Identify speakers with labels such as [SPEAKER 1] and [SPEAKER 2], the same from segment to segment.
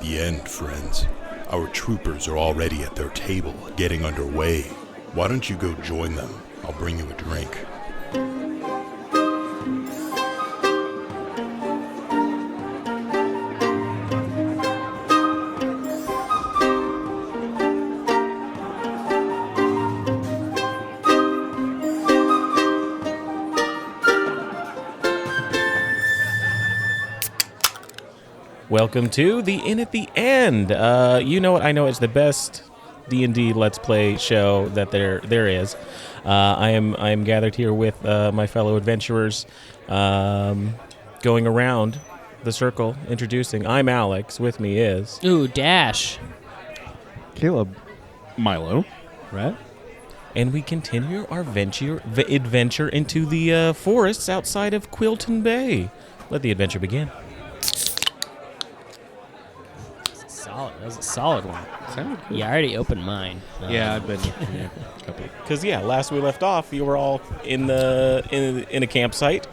[SPEAKER 1] the end, friends. Our troopers are already at their table, getting underway. Why don't you go join them? I'll bring you a drink.
[SPEAKER 2] Welcome to the Inn at the End. You know what? I know it's the best D&D Let's Play show that there is. I am gathered here with my fellow adventurers, going around the circle, introducing. I'm Alex. With me is
[SPEAKER 3] Dash,
[SPEAKER 4] Caleb,
[SPEAKER 5] Milo,
[SPEAKER 4] Rhett,
[SPEAKER 2] and we continue our adventure into the forests outside of Quilton Bay. Let the adventure begin.
[SPEAKER 3] That was a solid one. Yeah, I already opened mine.
[SPEAKER 5] Yeah, I've been.
[SPEAKER 2] Because last we left off, you were all in a campsite,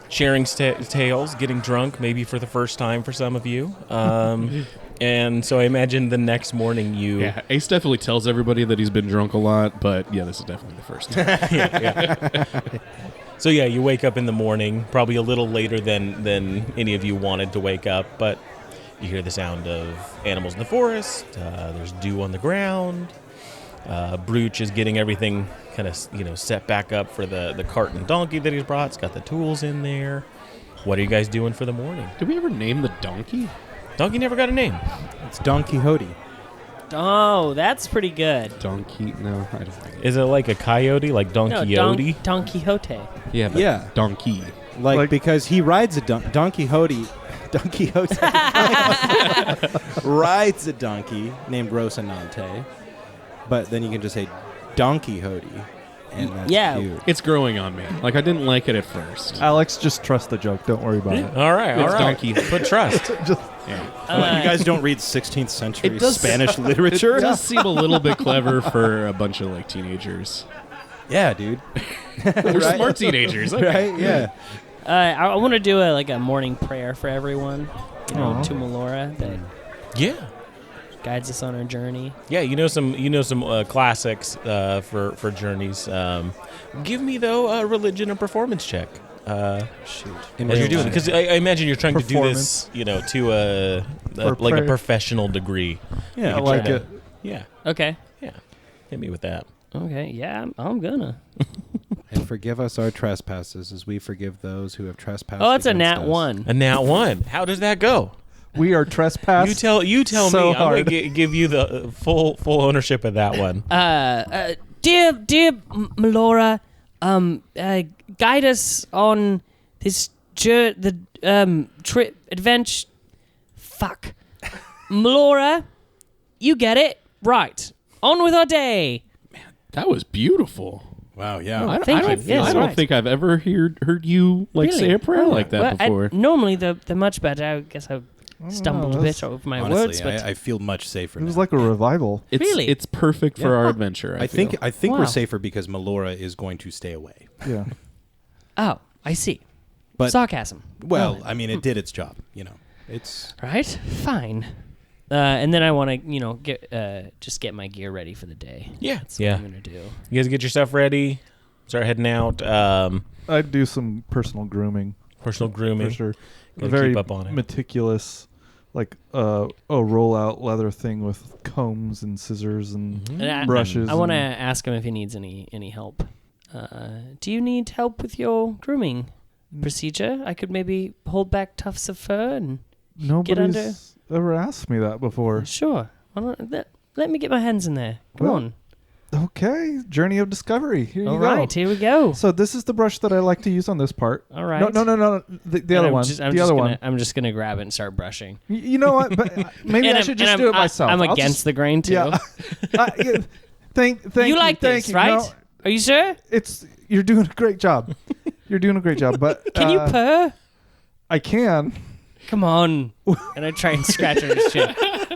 [SPEAKER 2] sharing tales, getting drunk, maybe for the first time for some of you. And so I imagine the next morning you.
[SPEAKER 5] Yeah, Ace definitely tells everybody that he's been drunk a lot, but yeah, this is definitely the first time.
[SPEAKER 2] yeah. So yeah, you wake up in the morning, probably a little later than any of you wanted to wake up, but. You hear the sound of animals in the forest. There's dew on the ground. Brooch is getting everything kind of set back up for the cart and donkey that he's brought. It's got the tools in there. What are you guys doing for the morning?
[SPEAKER 5] Did we ever name the donkey?
[SPEAKER 2] Donkey never got a name.
[SPEAKER 4] It's Don Quixote.
[SPEAKER 3] Oh, that's pretty good.
[SPEAKER 5] Donkey? No, I don't think it
[SPEAKER 2] Is it like a coyote, like Don Quixote?
[SPEAKER 3] Don Quixote.
[SPEAKER 5] Yeah, but
[SPEAKER 4] Yeah.
[SPEAKER 5] donkey.
[SPEAKER 4] Like because he rides a Don Quixote. Don Quixote rides a donkey named Rocinante, but then you can just say Don Quixote, and that's cute.
[SPEAKER 5] It's growing on me. Like, I didn't like it at first.
[SPEAKER 6] Alex, just trust the joke. Don't worry about it.
[SPEAKER 2] All right.
[SPEAKER 5] It's donkey.
[SPEAKER 2] Put trust.
[SPEAKER 6] Just
[SPEAKER 4] What, you guys don't read 16th century
[SPEAKER 5] It does-
[SPEAKER 4] Spanish literature?
[SPEAKER 5] It does seem a little bit clever for a bunch of, like, teenagers.
[SPEAKER 4] Yeah, dude.
[SPEAKER 5] They're smart teenagers. Okay.
[SPEAKER 4] Right? Yeah.
[SPEAKER 3] I want to do a morning prayer for everyone, to Melora that
[SPEAKER 2] Yeah.
[SPEAKER 3] guides us on our journey.
[SPEAKER 2] Yeah, some classics for journeys. Give me though a religion and performance check.
[SPEAKER 4] Shoot.
[SPEAKER 2] As you're doing, because I imagine you're trying to do this, to a professional degree.
[SPEAKER 4] Yeah,
[SPEAKER 6] I like it.
[SPEAKER 2] Yeah,
[SPEAKER 3] Okay.
[SPEAKER 2] yeah. Hit me with that.
[SPEAKER 3] Okay. Yeah, I'm gonna.
[SPEAKER 4] And forgive us our trespasses as we forgive those who have trespassed.
[SPEAKER 3] Oh, it's a
[SPEAKER 4] against
[SPEAKER 3] nat
[SPEAKER 4] us.
[SPEAKER 3] 1.
[SPEAKER 2] A nat 1. How does that go?
[SPEAKER 6] We are trespassed.
[SPEAKER 2] You tell
[SPEAKER 6] so
[SPEAKER 2] me.
[SPEAKER 6] hard.
[SPEAKER 2] I'm gonna give you the full ownership of that one.
[SPEAKER 3] Dear Melora, guide us on this trip adventure. Fuck, Melora, you get it right. On with our day.
[SPEAKER 5] That was beautiful.
[SPEAKER 4] Wow, yeah.
[SPEAKER 5] I
[SPEAKER 3] Thank you.
[SPEAKER 5] I
[SPEAKER 3] Yes,
[SPEAKER 5] don't
[SPEAKER 3] right.
[SPEAKER 5] think I've ever heard you say a prayer like that before.
[SPEAKER 3] Normally, the much better. I guess I stumbled a bit over my
[SPEAKER 4] Honestly,
[SPEAKER 3] words, but
[SPEAKER 4] I feel much safer.
[SPEAKER 6] It was
[SPEAKER 4] now.
[SPEAKER 6] like a revival.
[SPEAKER 3] Really?
[SPEAKER 5] It's perfect for our adventure.
[SPEAKER 4] I think
[SPEAKER 3] Wow.
[SPEAKER 4] we're safer because Melora is going to stay away.
[SPEAKER 6] Yeah.
[SPEAKER 3] oh, I see.
[SPEAKER 4] But
[SPEAKER 3] Sarcasm.
[SPEAKER 4] well, I mean, it did its job. It's
[SPEAKER 3] Right? Fine. And then I want to, get my gear ready for the day.
[SPEAKER 2] Yeah,
[SPEAKER 3] That's what I'm gonna do.
[SPEAKER 2] You guys get your stuff ready. Start heading out.
[SPEAKER 6] I'd do some personal grooming.
[SPEAKER 2] Personal grooming.
[SPEAKER 6] For sure.
[SPEAKER 2] Gotta
[SPEAKER 6] Very
[SPEAKER 2] keep up on it.
[SPEAKER 6] meticulous, like a roll-out leather thing with combs and scissors and
[SPEAKER 3] And
[SPEAKER 6] brushes.
[SPEAKER 3] I want to
[SPEAKER 6] and-
[SPEAKER 3] ask him if he needs any help. Do you need help with your grooming procedure? I could maybe hold back tufts of fur and
[SPEAKER 6] Nobody's ever asked me that before.
[SPEAKER 3] sure. Why don't- Let me get my hands in there. Come
[SPEAKER 6] Well,
[SPEAKER 3] on.
[SPEAKER 6] Okay, journey of discovery. Here
[SPEAKER 3] All
[SPEAKER 6] you go.
[SPEAKER 3] right, here we go.
[SPEAKER 6] So this is the brush that I like to use on this part.
[SPEAKER 3] All right.
[SPEAKER 6] No. The other one. The other one.
[SPEAKER 3] I'm just gonna grab it and start brushing.
[SPEAKER 6] You know what? But maybe
[SPEAKER 3] And
[SPEAKER 6] I
[SPEAKER 3] I'm-
[SPEAKER 6] should
[SPEAKER 3] and
[SPEAKER 6] just do it myself.
[SPEAKER 3] I'm
[SPEAKER 6] I'll
[SPEAKER 3] against
[SPEAKER 6] just-
[SPEAKER 3] the grain too.
[SPEAKER 6] Yeah. Thank
[SPEAKER 3] you like
[SPEAKER 6] thank
[SPEAKER 3] this,
[SPEAKER 6] you.
[SPEAKER 3] right?
[SPEAKER 6] No,
[SPEAKER 3] Are you sure?
[SPEAKER 6] you're doing a great job. You're doing a great job. But
[SPEAKER 3] Can you purr?
[SPEAKER 6] I can.
[SPEAKER 3] Come on. And I try and scratch on his chin.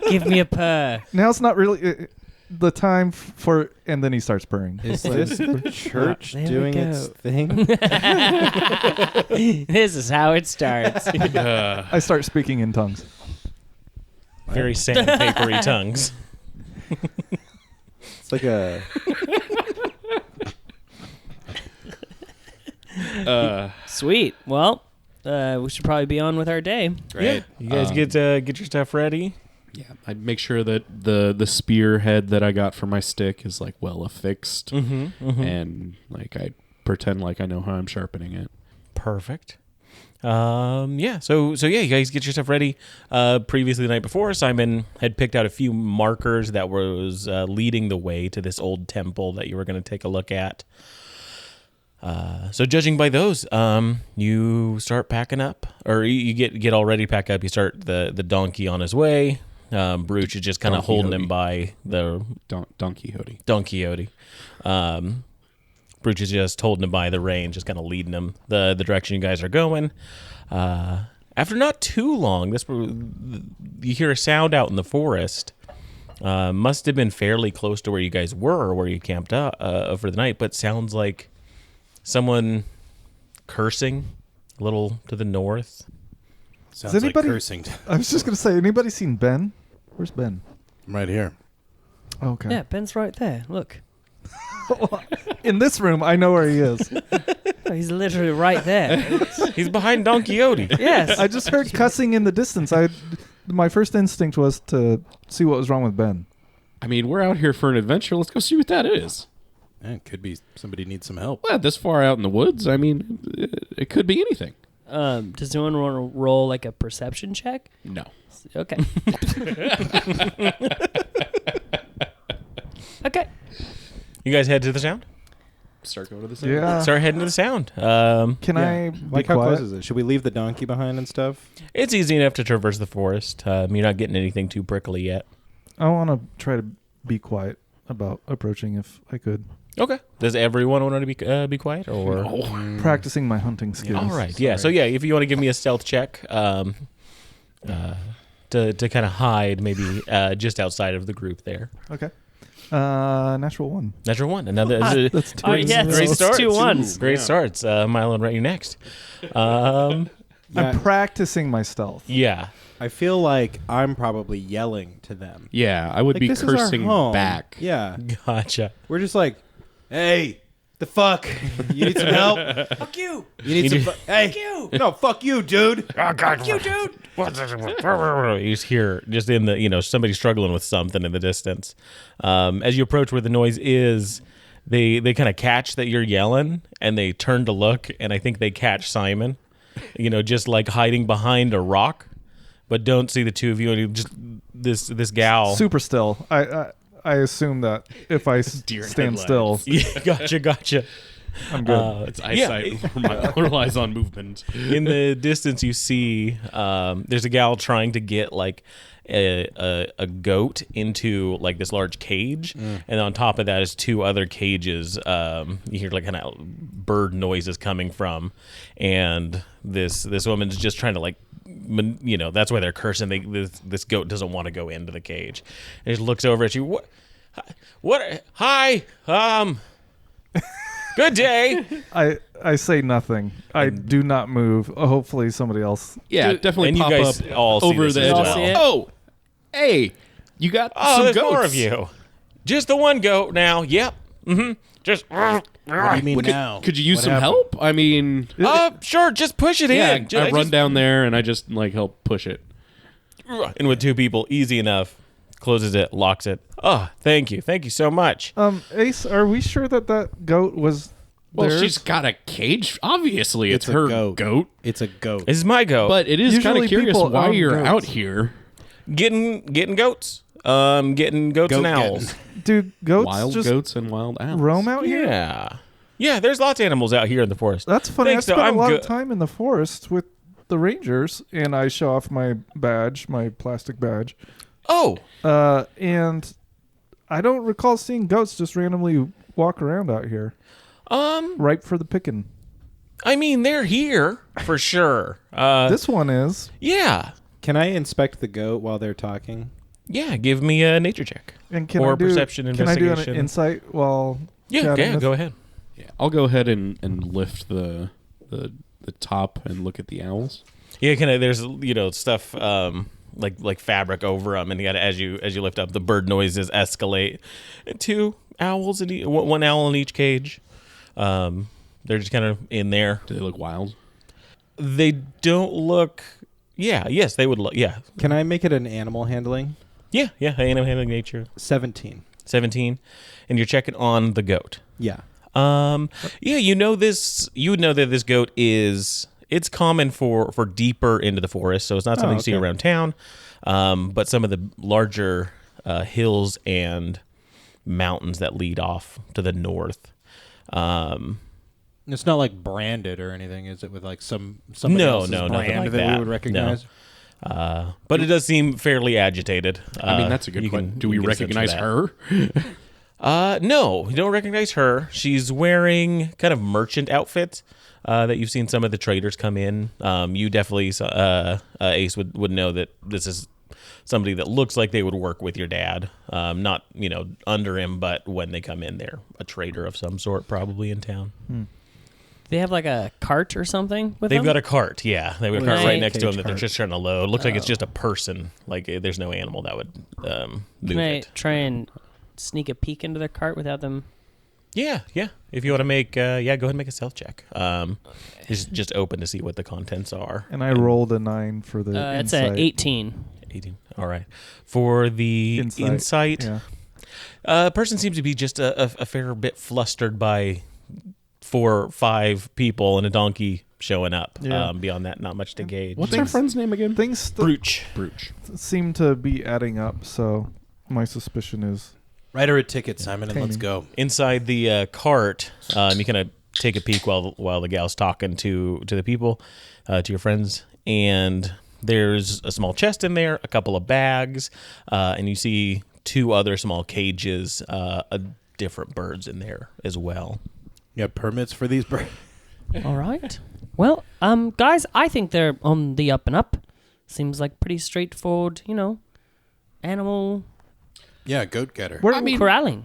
[SPEAKER 3] Give me a purr.
[SPEAKER 6] Now's not really the time for. And then he starts purring.
[SPEAKER 4] Is this the church
[SPEAKER 3] There we
[SPEAKER 4] doing
[SPEAKER 3] go.
[SPEAKER 4] its thing?
[SPEAKER 3] This is how it starts.
[SPEAKER 6] I start speaking in tongues.
[SPEAKER 2] Very sandpapery tongues.
[SPEAKER 4] It's like a.
[SPEAKER 3] Sweet. Well, we should probably be on with our day.
[SPEAKER 5] Great.
[SPEAKER 2] You guys get your stuff ready.
[SPEAKER 5] Yeah, I make sure that the spearhead that I got for my stick is like well affixed, and like I pretend like I know how I'm sharpening it.
[SPEAKER 2] Perfect. Yeah. So yeah, you guys get your stuff ready. Previously the night before, Simon had picked out a few markers that was leading the way to this old temple that you were going to take a look at. So judging by those, you start packing up, or you get all ready to pack up. You start the donkey on his way. Brooch is just kind of holding him by the
[SPEAKER 5] Don Quixote.
[SPEAKER 2] Don Quixote. Brooch is just holding him by the rein, just kind of leading him the direction you guys are going. After not too long, you hear a sound out in the forest. Must have been fairly close to where you guys were, or where you camped out for the night, but sounds like someone cursing a little to the north.
[SPEAKER 1] Sounds
[SPEAKER 6] anybody-
[SPEAKER 1] like cursing.
[SPEAKER 6] I was just gonna say, anybody seen Ben? Where's Ben?
[SPEAKER 1] I'm right here.
[SPEAKER 6] Okay.
[SPEAKER 3] Yeah, Ben's right there. Look.
[SPEAKER 6] In this room, I know where he is.
[SPEAKER 3] Oh, he's literally right there.
[SPEAKER 2] He's behind Don Quixote.
[SPEAKER 3] Yes.
[SPEAKER 6] I just heard cussing in the distance. My first instinct was to see what was wrong with Ben.
[SPEAKER 5] I mean, we're out here for an adventure. Let's go see what that is.
[SPEAKER 1] It could be somebody needs some help.
[SPEAKER 5] Well, this far out in the woods, I mean, it could be anything.
[SPEAKER 3] Does anyone want to roll like a perception check?
[SPEAKER 5] No.
[SPEAKER 3] Okay. Okay.
[SPEAKER 2] You guys head to the sound?
[SPEAKER 5] Start going to the same.
[SPEAKER 6] Yeah.
[SPEAKER 2] Start heading to the sound.
[SPEAKER 6] Can I be
[SPEAKER 4] Like, how
[SPEAKER 6] quiet?
[SPEAKER 4] close is it? Should we leave the donkey behind and stuff?
[SPEAKER 2] It's easy enough to traverse the forest. You're not getting anything too prickly yet.
[SPEAKER 6] I want to try to be quiet about approaching if I could.
[SPEAKER 2] Okay. Does everyone want to be quiet, or?
[SPEAKER 6] Practicing my hunting skills.
[SPEAKER 2] All right. Yeah. So yeah, if you want to give me a stealth check, to kind of hide maybe just outside of the group there.
[SPEAKER 6] Okay. Natural 1.
[SPEAKER 2] Natural one. Another
[SPEAKER 6] That's two.
[SPEAKER 3] Oh, yeah,
[SPEAKER 2] great
[SPEAKER 3] it's
[SPEAKER 2] start.
[SPEAKER 3] 2 ones.
[SPEAKER 2] Great starts. Milo, right, you next.
[SPEAKER 4] Yeah.
[SPEAKER 6] I'm practicing my stealth.
[SPEAKER 2] Yeah.
[SPEAKER 4] I feel like I'm probably yelling to them.
[SPEAKER 5] Yeah, I would
[SPEAKER 4] Like,
[SPEAKER 5] be
[SPEAKER 4] this is our
[SPEAKER 5] cursing
[SPEAKER 4] home.
[SPEAKER 5] back.
[SPEAKER 4] Yeah.
[SPEAKER 2] Gotcha.
[SPEAKER 4] We're just like, hey, the fuck? You need some help?
[SPEAKER 3] Fuck you.
[SPEAKER 4] You need
[SPEAKER 2] You
[SPEAKER 4] some hey. Fuck you. No, fuck you, dude.
[SPEAKER 3] Fuck you, dude.
[SPEAKER 2] You just hear just in the somebody struggling with something in the distance. As you approach where the noise is, they kind of catch that you're yelling, and they turn to look, and I think they catch Simon, just like hiding behind a rock, but don't see the two of you. And just this gal.
[SPEAKER 6] Super still. I assume that if I stand still,
[SPEAKER 2] Yeah, gotcha.
[SPEAKER 6] I'm good.
[SPEAKER 5] It's eyesight relies on movement.
[SPEAKER 2] In the distance, you see there's a gal trying to get like a goat into like this large cage, and on top of that is 2 other cages. You hear like kind of bird noises coming from, and this woman's just trying to like, that's why they're cursing. This goat doesn't want to go into the cage. And she looks over at you. What? Hi. Good day.
[SPEAKER 6] I say nothing. I do not move. Hopefully somebody else.
[SPEAKER 5] Yeah, definitely
[SPEAKER 2] and you
[SPEAKER 5] pop
[SPEAKER 2] guys
[SPEAKER 5] up
[SPEAKER 2] all see
[SPEAKER 5] over
[SPEAKER 2] this
[SPEAKER 5] the
[SPEAKER 2] as
[SPEAKER 5] edge.
[SPEAKER 2] well.
[SPEAKER 3] see it?
[SPEAKER 5] Oh, hey, you got
[SPEAKER 2] Oh,
[SPEAKER 5] some
[SPEAKER 2] there's
[SPEAKER 5] goats.
[SPEAKER 2] more of you. Just the one goat now. Yep. Just.
[SPEAKER 1] What do you mean now?
[SPEAKER 5] Could you use
[SPEAKER 1] What
[SPEAKER 5] some
[SPEAKER 1] happened?
[SPEAKER 5] help? I mean,
[SPEAKER 2] Sure. Just push it
[SPEAKER 5] yeah,
[SPEAKER 2] in.
[SPEAKER 5] I run down there and I just like help push it.
[SPEAKER 2] And with 2 people, easy enough. Closes it, locks it. Oh, thank you so much.
[SPEAKER 6] Ace, are we sure that goat was
[SPEAKER 5] Well,
[SPEAKER 6] theirs?
[SPEAKER 5] she's got a cage. Obviously, it's
[SPEAKER 4] a
[SPEAKER 5] her
[SPEAKER 4] goat.
[SPEAKER 5] goat.
[SPEAKER 4] It's a goat.
[SPEAKER 2] This is my goat.
[SPEAKER 5] But it is kind
[SPEAKER 6] Usually
[SPEAKER 5] of curious
[SPEAKER 6] people
[SPEAKER 5] why
[SPEAKER 6] own
[SPEAKER 5] you're
[SPEAKER 6] goats.
[SPEAKER 5] out here.
[SPEAKER 2] getting goats. Getting goats
[SPEAKER 4] Goat
[SPEAKER 2] and owls.
[SPEAKER 6] Dude, goats
[SPEAKER 5] Wild
[SPEAKER 6] just
[SPEAKER 5] goats and wild owls.
[SPEAKER 6] roam out here?
[SPEAKER 2] Yeah. Yeah, there's lots of animals out here in the forest.
[SPEAKER 6] That's funny.
[SPEAKER 2] Thanks,
[SPEAKER 6] I spent
[SPEAKER 2] though.
[SPEAKER 6] a
[SPEAKER 2] I'm
[SPEAKER 6] lot
[SPEAKER 2] good.
[SPEAKER 6] of time in the forest with the rangers, and I show off my badge, my plastic badge.
[SPEAKER 2] Oh,
[SPEAKER 6] And I don't recall seeing goats just randomly walk around out here. Ripe for the picking.
[SPEAKER 2] I mean, they're here for sure.
[SPEAKER 6] This one is.
[SPEAKER 2] Yeah.
[SPEAKER 4] Can I inspect the goat while they're talking?
[SPEAKER 2] Yeah, give me a nature check.
[SPEAKER 6] And can
[SPEAKER 2] Or
[SPEAKER 6] I do,
[SPEAKER 2] perception
[SPEAKER 6] Can I do an
[SPEAKER 2] investigation.
[SPEAKER 6] insight while
[SPEAKER 2] Yeah,
[SPEAKER 6] chatting with-
[SPEAKER 2] go ahead.
[SPEAKER 5] Yeah, I'll go ahead and lift the top and look at the owls.
[SPEAKER 2] Yeah, kind of. There's stuff like fabric over them, and as you lift up, the bird noises escalate. And 2 owls one owl in each cage. They're just kind of in there.
[SPEAKER 5] Do they look wild?
[SPEAKER 2] They don't look. Yeah. Yes, they would look. Yeah.
[SPEAKER 4] Can I make it an animal handling?
[SPEAKER 2] Yeah. Animal handling nature.
[SPEAKER 4] 17.
[SPEAKER 2] 17, and you're checking on the goat.
[SPEAKER 4] Yeah.
[SPEAKER 2] Yeah, you would know that this goat it's common for deeper into the forest, so it's not something you see around town. But some of the larger hills and mountains that lead off to the north.
[SPEAKER 4] It's not like branded or anything, is it? With like somebody else's
[SPEAKER 2] nothing
[SPEAKER 4] brand
[SPEAKER 2] like
[SPEAKER 4] that
[SPEAKER 2] that.
[SPEAKER 4] we would recognize.
[SPEAKER 2] No. But it does seem fairly agitated.
[SPEAKER 5] I mean, that's a good question. Do we recognize her?
[SPEAKER 2] No, you don't recognize her. She's wearing kind of merchant outfit that you've seen some of the traders come in. You definitely, Ace, would know that this is somebody that looks like they would work with your dad. Not, under him, but when they come in, they're a trader of some sort, probably in town.
[SPEAKER 3] They have like a cart or something with
[SPEAKER 2] They've
[SPEAKER 3] them?
[SPEAKER 2] got a cart, yeah. They've got a cart
[SPEAKER 3] Nice.
[SPEAKER 2] right next to them that
[SPEAKER 4] Cage
[SPEAKER 2] they're
[SPEAKER 4] cart.
[SPEAKER 2] just trying to load. Looks like it's just a person. Like there's no animal that would move
[SPEAKER 3] Can I
[SPEAKER 2] it.
[SPEAKER 3] try and sneak a peek into their cart without them?
[SPEAKER 2] Yeah. If you want to make, go ahead and make a stealth check. It's just open to see what the contents are.
[SPEAKER 6] And I rolled a 9 for the
[SPEAKER 3] It's
[SPEAKER 6] insight.
[SPEAKER 3] an 18.
[SPEAKER 2] 18. All right. For the insight,
[SPEAKER 6] Yeah.
[SPEAKER 2] person seems to be just a fair bit flustered by 4 or 5 people and a donkey showing up.
[SPEAKER 6] Yeah.
[SPEAKER 2] Beyond that, not much to gauge.
[SPEAKER 5] What's our friend's name again?
[SPEAKER 6] Things
[SPEAKER 2] Brooch?
[SPEAKER 6] seem to be adding up, so my suspicion is
[SPEAKER 4] Write her a ticket, Simon, and let's go.
[SPEAKER 2] Inside the cart, you kind of take a peek while the gal's talking to the people, to your friends, and there's a small chest in there, a couple of bags, and you see 2 other small cages, different birds in there as well.
[SPEAKER 4] You have permits for these birds?
[SPEAKER 3] All right. Well, guys, I think they're on the up and up. Seems like pretty straightforward, animal
[SPEAKER 4] Yeah, goat getter.
[SPEAKER 3] corralling.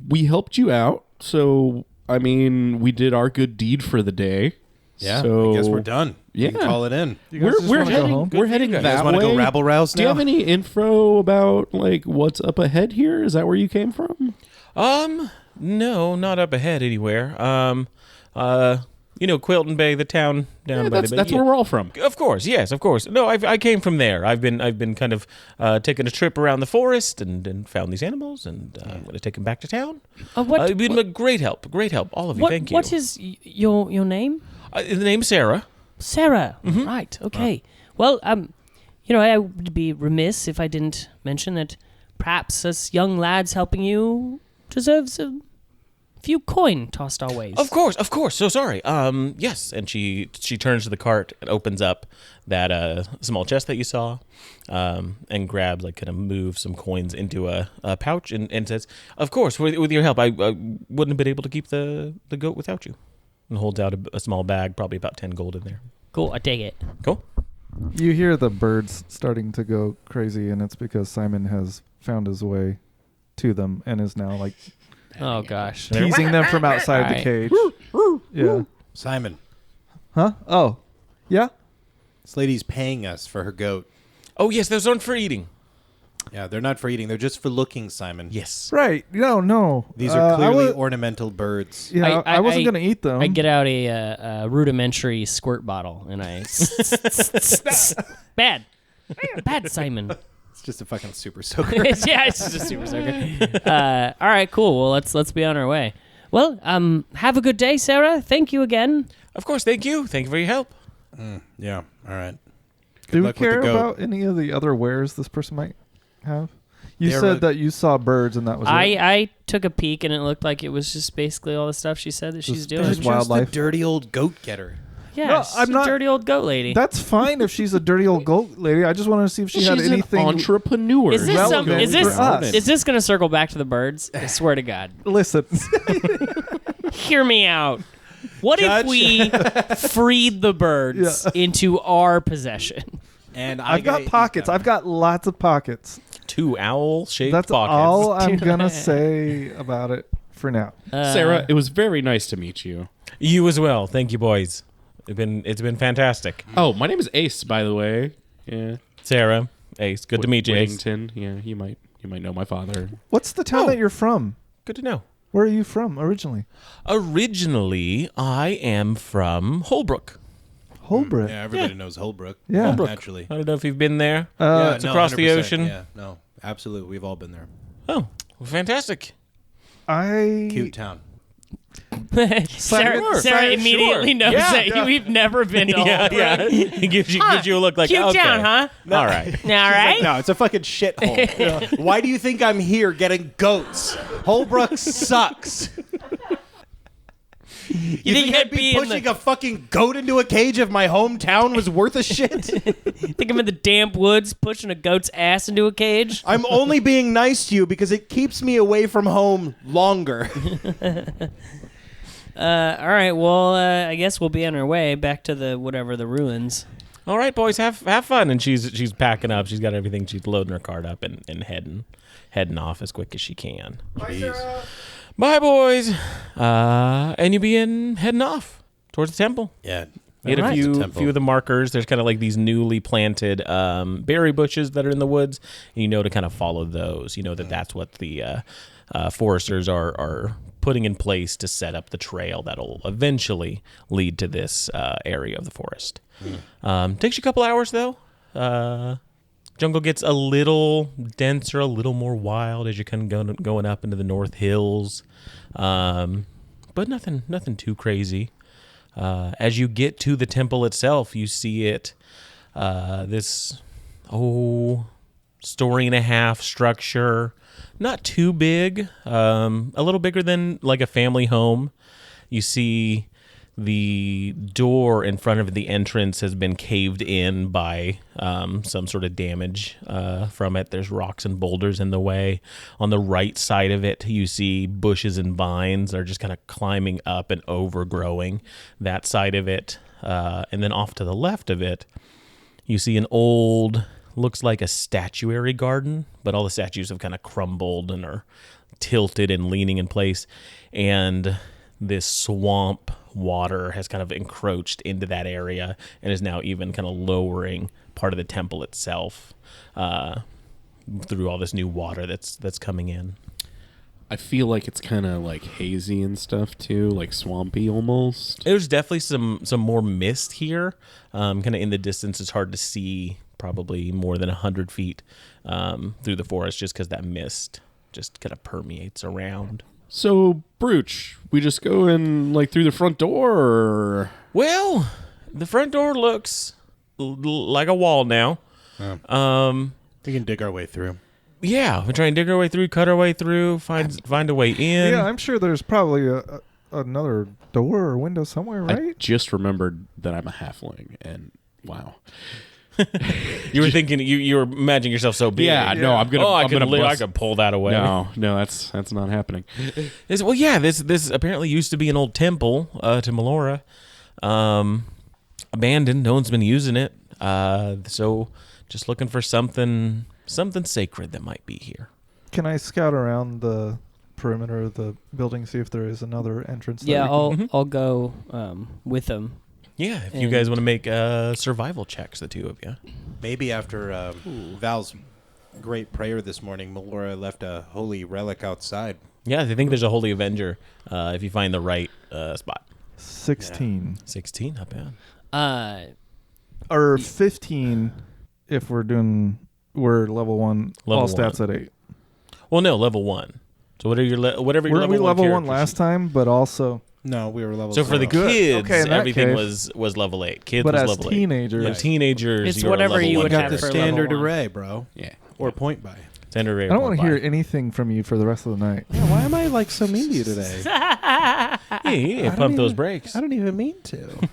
[SPEAKER 5] We helped you out, so I mean, we did our good deed for the day.
[SPEAKER 4] Yeah,
[SPEAKER 5] so
[SPEAKER 4] I guess we're done.
[SPEAKER 5] Yeah.
[SPEAKER 4] We can call it in.
[SPEAKER 6] You guys just
[SPEAKER 5] We're
[SPEAKER 6] wanna go
[SPEAKER 5] heading.
[SPEAKER 6] home?
[SPEAKER 5] We're heading
[SPEAKER 2] guys.
[SPEAKER 4] You guys
[SPEAKER 5] that
[SPEAKER 4] want to
[SPEAKER 5] way.
[SPEAKER 4] go rabble rouse now?
[SPEAKER 5] Do you have any info about like what's up ahead here? Is that where you came from?
[SPEAKER 2] No, not up ahead anywhere. Quilton Bay, the town down by the bay.
[SPEAKER 5] That's where we're all from.
[SPEAKER 2] Of course, yes, of course. No, I came from there. I've been kind of taking a trip around the forest and found these animals, and I'm going to take them back to town. You've been a great help, all of you. Thank you.
[SPEAKER 3] What is your name?
[SPEAKER 2] The name's Sarah.
[SPEAKER 3] Sarah. Right. Okay. Well, I would be remiss if I didn't mention that perhaps us young lads helping you deserves a few coin tossed our ways.
[SPEAKER 2] Of course. So sorry. Yes. And she turns to the cart and opens up that small chest that you saw, and grabs, kind of moves some coins into a pouch and says, "Of course, with your help, I wouldn't have been able to keep the goat without you." And holds out a small bag, probably about 10 gold in there.
[SPEAKER 3] Cool. I take it.
[SPEAKER 2] Cool.
[SPEAKER 6] You hear the birds starting to go crazy, and it's because Simon has found his way to them and is now
[SPEAKER 3] Oh gosh.
[SPEAKER 6] teasing them from outside the
[SPEAKER 3] Right.
[SPEAKER 6] cage. Yeah.
[SPEAKER 4] Simon,
[SPEAKER 6] Huh? Oh. Yeah?
[SPEAKER 4] this lady's paying us for her goat.
[SPEAKER 2] Oh yes, those aren't for eating.
[SPEAKER 4] Yeah, they're not for eating. They're just for looking, Simon.
[SPEAKER 2] Yes.
[SPEAKER 6] Right. No.
[SPEAKER 4] These are clearly
[SPEAKER 6] I
[SPEAKER 4] ornamental birds.
[SPEAKER 6] Yeah, I wasn't going to eat them.
[SPEAKER 3] I get out a rudimentary squirt bottle and I bad Simon.
[SPEAKER 4] It's just a fucking super soaker.
[SPEAKER 3] It's just a super soaker. All right, cool. Well, let's be on our way. Well, have a good day, Sarah. Thank you again.
[SPEAKER 2] Of course. Thank you. Thank you for your help.
[SPEAKER 4] Yeah, all right. Good
[SPEAKER 6] Do we
[SPEAKER 4] luck with the
[SPEAKER 6] care
[SPEAKER 4] goat.
[SPEAKER 6] about any of the other wares this person might have? You
[SPEAKER 4] They're
[SPEAKER 6] said that you saw birds and that was it.
[SPEAKER 3] I took a peek and it looked like it was just basically all the stuff she said that she's
[SPEAKER 6] Just-
[SPEAKER 3] doing.
[SPEAKER 6] just
[SPEAKER 4] Just
[SPEAKER 6] wildlife.
[SPEAKER 4] the dirty old goat getter.
[SPEAKER 3] Yeah,
[SPEAKER 6] No,
[SPEAKER 3] she's
[SPEAKER 6] I'm
[SPEAKER 3] a
[SPEAKER 6] not-
[SPEAKER 3] dirty old goat lady.
[SPEAKER 6] That's fine if she's a dirty old goat lady. I just wanted to see if she had
[SPEAKER 5] She's
[SPEAKER 6] anything.
[SPEAKER 5] an entrepreneur.
[SPEAKER 3] Is this
[SPEAKER 6] relevant
[SPEAKER 3] is this
[SPEAKER 6] for us.
[SPEAKER 3] is this going to circle back to the birds? I swear to God.
[SPEAKER 6] Listen,
[SPEAKER 3] Hear me out. What
[SPEAKER 4] Judge.
[SPEAKER 3] if we freed the birds into our possession?
[SPEAKER 4] And
[SPEAKER 6] I've got pockets. I've got lots of pockets.
[SPEAKER 2] 2 owl-shaped
[SPEAKER 6] That's
[SPEAKER 2] pockets.
[SPEAKER 6] all I'm gonna say about it for now.
[SPEAKER 5] Sarah, it was very nice to meet you.
[SPEAKER 2] You as well. Thank you, boys. It's been fantastic.
[SPEAKER 5] Oh, my name is Ace, by the way. Yeah.
[SPEAKER 2] Sarah, Ace. Good to meet you, Ace.
[SPEAKER 5] Whittington. Yeah, you might know my father.
[SPEAKER 6] What's the town that you're from?
[SPEAKER 2] Good to know.
[SPEAKER 6] Where are you from originally?
[SPEAKER 2] Originally, I am from Holbrook.
[SPEAKER 6] Holbrook.
[SPEAKER 4] Yeah, everybody knows Holbrook.
[SPEAKER 6] Yeah.
[SPEAKER 2] Holbrook.
[SPEAKER 4] Naturally.
[SPEAKER 2] I don't know if you've been there.
[SPEAKER 4] Yeah,
[SPEAKER 2] It's across the
[SPEAKER 4] 100%.
[SPEAKER 2] ocean.
[SPEAKER 4] Yeah, no, absolutely. We've all been there.
[SPEAKER 2] Oh, well, fantastic.
[SPEAKER 4] Cute town.
[SPEAKER 3] Sarah immediately knows that we've never been to Holbrook.
[SPEAKER 2] It gives you a look like,
[SPEAKER 3] Cute
[SPEAKER 2] okay.
[SPEAKER 3] town, huh?
[SPEAKER 2] All right.
[SPEAKER 3] All right.
[SPEAKER 4] No, it's a fucking shithole. Why do you think I'm here getting goats? Holbrook sucks. You think I'd be pushing a fucking goat into a cage if my hometown was worth a shit?
[SPEAKER 3] Think I'm in the damp woods pushing a goat's ass into a cage?
[SPEAKER 4] I'm only being nice to you because it keeps me away from home longer.
[SPEAKER 3] All right, well, I guess we'll be on our way back to the ruins.
[SPEAKER 2] All right, boys, have fun. And she's packing up. She's got everything. She's loading her cart up and heading off as quick as she can.
[SPEAKER 4] Jeez.
[SPEAKER 2] Bye, boys. And you begin heading off towards the temple.
[SPEAKER 4] Yeah.
[SPEAKER 2] You get a few of the markers. There's kind of like these newly planted berry bushes that are in the woods, and you know to kind of follow those. You know that's what the foresters are putting in place to set up the trail that'll eventually lead to this area of the forest. Takes you a couple hours though. Jungle gets a little denser, a little more wild as you're kind of going up into the North Hills, but nothing too crazy. As you get to the temple itself, you see it, this story and a half structure, not too big, a little bigger than like a family home. You see the door in front of the entrance has been caved in by some sort of damage from it. There's rocks and boulders in the way. On the right side of it, you see bushes and vines that are just kind of climbing up and overgrowing that side of it. And then off to the left of it, you see an old, looks like a statuary garden, but all the statues have kind of crumbled and are tilted and leaning in place. And this swamp water has kind of encroached into that area and is now even kind of lowering part of the temple itself through all this new water that's coming in.
[SPEAKER 5] I feel like it's kind of like hazy and stuff too, like swampy almost.
[SPEAKER 2] There's definitely some more mist here. Kind of in the distance, it's hard to see probably more than 100 feet through the forest just because that mist just kind of permeates around.
[SPEAKER 5] So, Brooch, we just go in like through the front door, or?
[SPEAKER 2] Well, the front door looks like a wall now.
[SPEAKER 4] We can dig our way through.
[SPEAKER 2] Yeah, we try and dig our way through, cut our way through, find a way in.
[SPEAKER 6] Yeah, I'm sure there's probably another door or window somewhere, right?
[SPEAKER 5] I just remembered that I'm a halfling, and wow.
[SPEAKER 2] You were thinking, you were imagining yourself so big.
[SPEAKER 5] Yeah, no, I'm gonna.
[SPEAKER 2] I
[SPEAKER 5] bust.
[SPEAKER 2] could pull that away.
[SPEAKER 5] No, that's not happening.
[SPEAKER 2] This apparently used to be an old temple to Melora, abandoned. No one's been using it. So just looking for something sacred that might be here.
[SPEAKER 6] Can I scout around the perimeter of the building, see if there is another entrance?
[SPEAKER 3] Yeah, I'll go with them.
[SPEAKER 2] Yeah, if you guys want to make survival checks, the two of you.
[SPEAKER 4] Maybe after Val's great prayer this morning, Melora left a holy relic outside.
[SPEAKER 2] Yeah, I think there's a Holy Avenger if you find the right spot.
[SPEAKER 6] 16.
[SPEAKER 2] 16, not bad.
[SPEAKER 6] Or 15 if we're level 1, all stats at 8.
[SPEAKER 2] Well, no, level 1. So whatever your level
[SPEAKER 6] Weren't we level 1
[SPEAKER 2] characters-
[SPEAKER 6] last time, but also...
[SPEAKER 4] No, we were level
[SPEAKER 2] So for the
[SPEAKER 6] Good.
[SPEAKER 2] kids,
[SPEAKER 6] Okay, in that
[SPEAKER 2] everything
[SPEAKER 6] case.
[SPEAKER 2] was level 8. Kids
[SPEAKER 6] But
[SPEAKER 2] was
[SPEAKER 6] as
[SPEAKER 2] level
[SPEAKER 6] teenagers...
[SPEAKER 2] 8. Yeah, teenagers,
[SPEAKER 3] It's
[SPEAKER 2] you're
[SPEAKER 3] whatever
[SPEAKER 2] level
[SPEAKER 3] you
[SPEAKER 2] one
[SPEAKER 3] would
[SPEAKER 4] got
[SPEAKER 3] have
[SPEAKER 4] the
[SPEAKER 3] for
[SPEAKER 2] character.
[SPEAKER 4] standard
[SPEAKER 3] level 1.
[SPEAKER 4] array, bro.
[SPEAKER 5] Yeah.
[SPEAKER 4] Or point buy.
[SPEAKER 2] Standard array.
[SPEAKER 6] I don't want to hear
[SPEAKER 2] it.
[SPEAKER 6] anything from you for the rest of the night.
[SPEAKER 4] Yeah, why am I like so mean to you today?
[SPEAKER 2] Yeah, you need to pump those brakes.
[SPEAKER 4] I don't even mean to.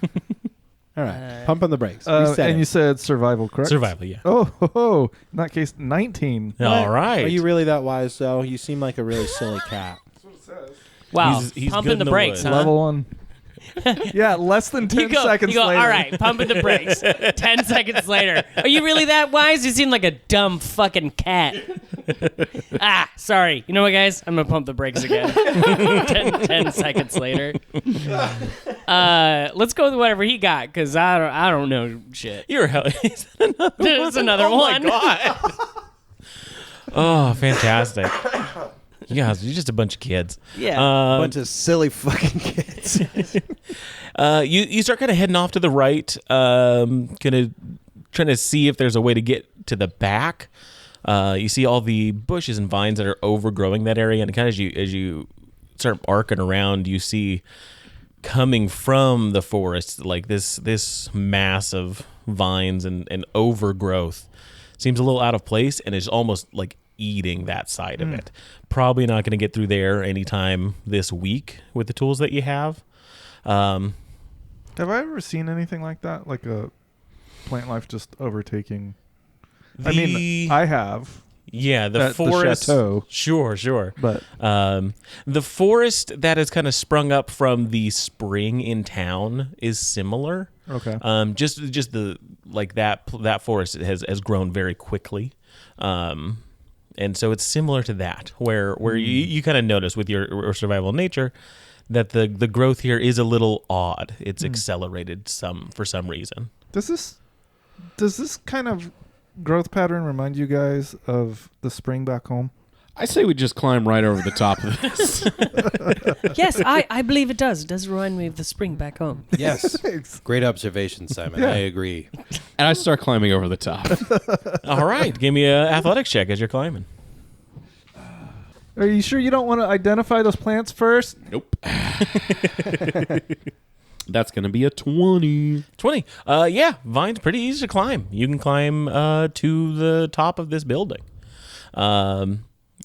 [SPEAKER 4] All right, pump on the brakes.
[SPEAKER 6] And you said survival, correct?
[SPEAKER 2] Survival, yeah.
[SPEAKER 6] Oh, in that case, 19.
[SPEAKER 2] All right.
[SPEAKER 4] Are you really that wise, though? You seem like a really silly cat.
[SPEAKER 3] Wow,
[SPEAKER 2] He's
[SPEAKER 3] pumping
[SPEAKER 2] good
[SPEAKER 3] the
[SPEAKER 2] in the
[SPEAKER 3] brakes,
[SPEAKER 2] woods.
[SPEAKER 3] huh?
[SPEAKER 6] Level 1. Yeah, less than 10 seconds
[SPEAKER 3] you go,
[SPEAKER 6] later.
[SPEAKER 3] all right, pumping the brakes. 10 seconds later. Are you really that wise? You seem like a dumb fucking cat. Sorry. You know what, guys? I'm going to pump the brakes again. 10 seconds later. Let's go with whatever he got, because I don't know shit.
[SPEAKER 2] You're hell.
[SPEAKER 3] There's another one.
[SPEAKER 2] Oh, my God. Oh, fantastic. You guys, you're just a bunch of kids.
[SPEAKER 3] Yeah.
[SPEAKER 4] Bunch of silly fucking kids.
[SPEAKER 2] You start kind of heading off to the right, kind of trying to see if there's a way to get to the back. You see all the bushes and vines that are overgrowing that area, and kind of as you start arcing around, you see coming from the forest like this mass of vines and overgrowth seems a little out of place, and is almost like eating that side of it. Probably not going to get through there anytime this week with the tools that you have.
[SPEAKER 6] Have I ever seen anything like that? Like a plant life just overtaking? I have.
[SPEAKER 2] Yeah, the
[SPEAKER 6] At the
[SPEAKER 2] forest.
[SPEAKER 6] chateau.
[SPEAKER 2] Sure.
[SPEAKER 6] But
[SPEAKER 2] The forest that has kind of sprung up from the spring in town is similar.
[SPEAKER 6] okay.
[SPEAKER 2] Just the like that forest has grown very quickly. And so it's similar to that, where you kind of notice with your survival nature that the growth here is a little odd. It's accelerated for some reason.
[SPEAKER 6] Does this kind of growth pattern remind you guys of the spring back home?
[SPEAKER 5] I say we just climb right over the top of this.
[SPEAKER 3] Yes, I believe it does. It does remind me of the spring back home.
[SPEAKER 4] Yes. Great observation, Simon.
[SPEAKER 6] Yeah.
[SPEAKER 4] I agree.
[SPEAKER 5] And I start climbing over the top.
[SPEAKER 2] All right, give me an athletics check as you're climbing.
[SPEAKER 6] Are you sure you don't want to identify those plants first?
[SPEAKER 5] Nope. That's going to be a 20.
[SPEAKER 2] 20. Yeah, vine's pretty easy to climb. You can climb to the top of this building.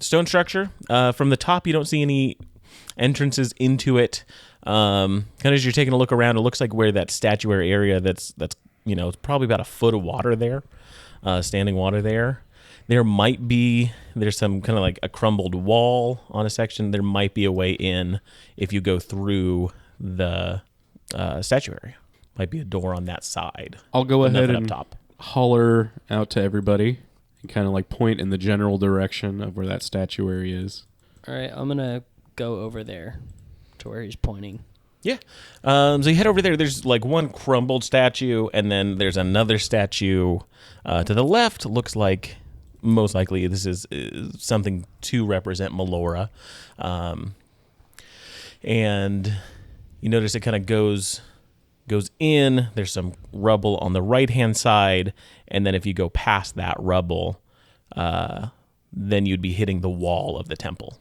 [SPEAKER 2] Stone structure. From the top, you don't see any entrances into it. Kind of as you're taking a look around, it looks like where that statuary area that's it's probably about a foot of water there, standing water there. There's some kind of like a crumbled wall on a section. There might be a way in if you go through the statuary. Might be a door on that side.
[SPEAKER 5] I'll go ahead
[SPEAKER 2] Nothing
[SPEAKER 5] and
[SPEAKER 2] up top.
[SPEAKER 5] holler out to everybody and kind of like point in the general direction of where that statuary is.
[SPEAKER 3] All right, I'm going to go over there to where he's pointing.
[SPEAKER 2] Yeah. So you head over there. There's like one crumbled statue, and then there's another statue to the left. Looks like most likely this is something to represent Melora. And you notice it kind of goes in. There's some rubble on the right-hand side, and then if you go past that rubble, then you'd be hitting the wall of the temple.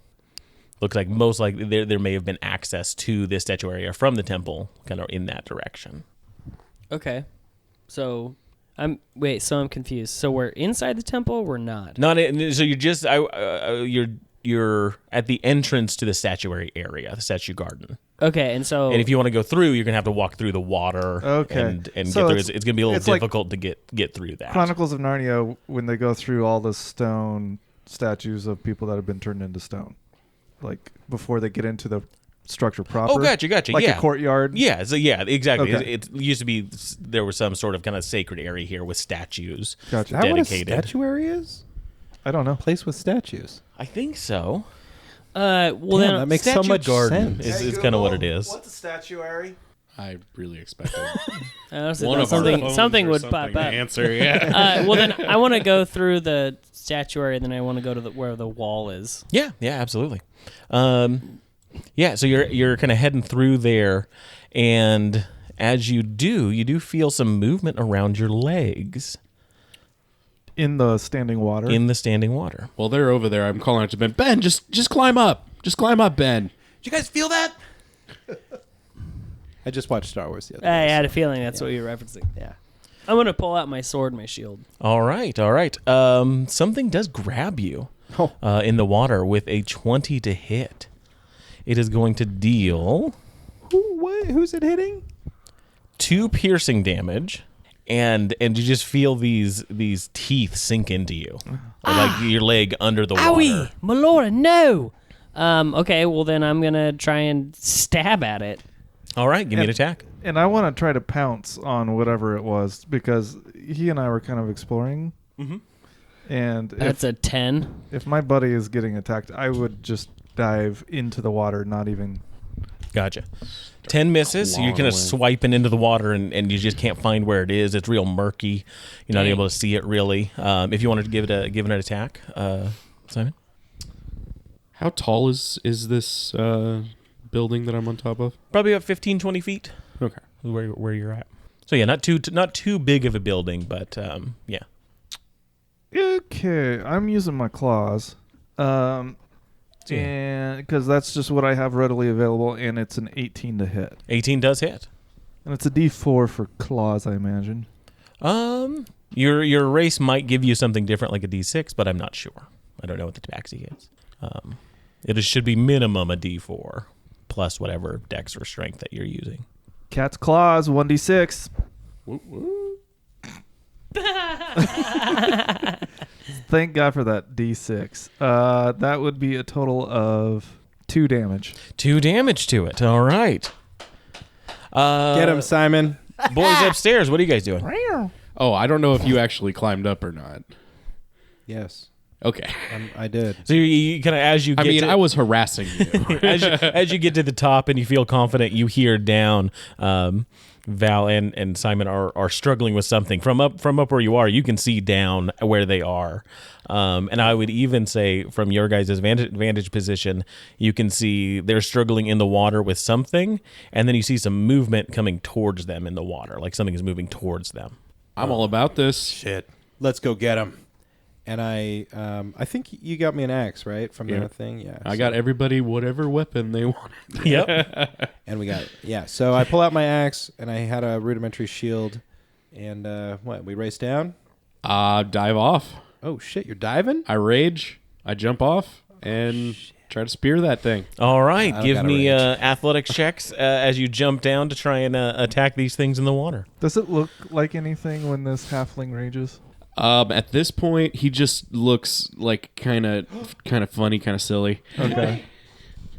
[SPEAKER 2] Looks like most likely there may have been access to this statuary from the temple, kind of in that direction.
[SPEAKER 3] Okay. So I'm confused. So we're inside the temple or we're not?
[SPEAKER 2] So you're just you're at the entrance to the statuary area, the statue garden.
[SPEAKER 3] Okay, and if
[SPEAKER 2] you want to go through, you're gonna have to walk through the water.
[SPEAKER 6] Okay.
[SPEAKER 2] and
[SPEAKER 6] So
[SPEAKER 2] get through. It's gonna be a little
[SPEAKER 6] like
[SPEAKER 2] difficult to get through that.
[SPEAKER 6] Chronicles of Narnia, when they go through all the stone statues of people that have been turned into stone, like before they get into the structure proper.
[SPEAKER 2] Oh, gotcha.
[SPEAKER 6] Like
[SPEAKER 2] yeah.
[SPEAKER 6] a courtyard.
[SPEAKER 2] Yeah, so yeah, exactly.
[SPEAKER 6] Okay.
[SPEAKER 2] It used to be there was some sort of kind of sacred area here with statues.
[SPEAKER 6] Gotcha.
[SPEAKER 4] Is that what a
[SPEAKER 2] dedicated.
[SPEAKER 4] statuary is?
[SPEAKER 6] I don't know.
[SPEAKER 4] Place with statues.
[SPEAKER 2] I think so.
[SPEAKER 3] well
[SPEAKER 4] Damn,
[SPEAKER 3] then
[SPEAKER 4] that makes so
[SPEAKER 2] Statue
[SPEAKER 4] much
[SPEAKER 2] garden
[SPEAKER 4] sense.
[SPEAKER 2] is kind of what it is.
[SPEAKER 6] What's a statuary?
[SPEAKER 5] I really expected
[SPEAKER 3] honestly,
[SPEAKER 5] one
[SPEAKER 3] thought
[SPEAKER 5] of our
[SPEAKER 3] something
[SPEAKER 5] phones
[SPEAKER 3] something
[SPEAKER 5] or
[SPEAKER 3] would
[SPEAKER 5] something
[SPEAKER 3] pop
[SPEAKER 5] to
[SPEAKER 3] up.
[SPEAKER 5] answer. Yeah.
[SPEAKER 3] Well then I want to go through the statuary, and then I want to go to where the wall is.
[SPEAKER 2] Yeah, absolutely. Yeah, so you're kind of heading through there, and as you do feel some movement around your legs
[SPEAKER 6] In the standing water.
[SPEAKER 2] in the standing water.
[SPEAKER 5] Well, they're over there. I'm calling out to Ben. Ben, just climb up. Just climb up, Ben.
[SPEAKER 4] Did you guys feel that? I just watched Star Wars the other
[SPEAKER 3] I
[SPEAKER 4] day.
[SPEAKER 3] had a feeling that's what you were referencing. Yeah. I'm going to pull out my sword and my shield.
[SPEAKER 2] All right. Something does grab you
[SPEAKER 4] Oh.
[SPEAKER 2] in the water with a 20 to hit. It is going to deal
[SPEAKER 4] Who's it hitting?
[SPEAKER 2] 2 piercing damage, and you just feel these teeth sink into you, like your leg under the
[SPEAKER 3] Owie!
[SPEAKER 2] water.
[SPEAKER 3] Melora, no! Okay, well then I'm going to try and stab at it.
[SPEAKER 2] All right, give me an attack.
[SPEAKER 6] And I want to try to pounce on whatever it was because he and I were kind of exploring.
[SPEAKER 2] Mm-hmm.
[SPEAKER 6] And
[SPEAKER 3] That's a 10.
[SPEAKER 6] if my buddy is getting attacked, I would just dive into the water, not even.
[SPEAKER 2] Gotcha. 10 misses. So you're kind of swiping into the water, and you just can't find where it is. It's real murky. You're not able to see it really. If you wanted to give it an attack, Simon.
[SPEAKER 5] How tall is this building that I'm on top of?
[SPEAKER 2] Probably about 15, 20 feet.
[SPEAKER 5] Okay.
[SPEAKER 2] Where you're at. So yeah, not too big of a building, but yeah.
[SPEAKER 6] Okay, I'm using my claws. And because that's just what I have readily available, and it's an 18 to hit.
[SPEAKER 2] 18 does hit.
[SPEAKER 6] And it's a D4 for claws, I imagine.
[SPEAKER 2] Your race might give you something different, like a D6, but I'm not sure. I don't know what the tabaxi is. It should be minimum a D4 plus whatever dex or strength that you're using.
[SPEAKER 6] Cat's claws, 1d6. Thank God for that D6. That would be a total of 2 damage.
[SPEAKER 2] 2 damage to it. All right.
[SPEAKER 4] Get him, Simon.
[SPEAKER 2] Boys upstairs, what are you guys doing?
[SPEAKER 5] Oh, I don't know if you actually climbed up or not.
[SPEAKER 4] Yes,
[SPEAKER 5] Okay.
[SPEAKER 4] I did.
[SPEAKER 2] So you kind of, as you get
[SPEAKER 5] I was harassing you.
[SPEAKER 2] as you get to the top and you feel confident, you hear down. Val and Simon are struggling with something from up where you are. You can see down where they are, and I would even say from your guys' vantage position, you can see they're struggling in the water with something, and then you see some movement coming towards them in the water, like something is moving towards them.
[SPEAKER 5] I'm all about this.
[SPEAKER 4] Shit. Let's go get him. And I think you got me an axe, right? From the thing? Yeah.
[SPEAKER 5] I got everybody whatever weapon they wanted.
[SPEAKER 2] Yep.
[SPEAKER 4] And we got it. Yeah. So I pull out my axe, and I had a rudimentary shield. And we race down?
[SPEAKER 5] Dive off.
[SPEAKER 4] Oh, shit. You're diving?
[SPEAKER 5] I rage. I jump off and try to spear that thing.
[SPEAKER 2] All right.
[SPEAKER 4] I
[SPEAKER 2] Give
[SPEAKER 4] gotta
[SPEAKER 2] me
[SPEAKER 4] rage.
[SPEAKER 2] athletics checks as you jump down to try and attack these things in the water.
[SPEAKER 6] Does it look like anything when this halfling rages?
[SPEAKER 5] At this point, he just looks like kind of funny, kind of silly.
[SPEAKER 6] Okay.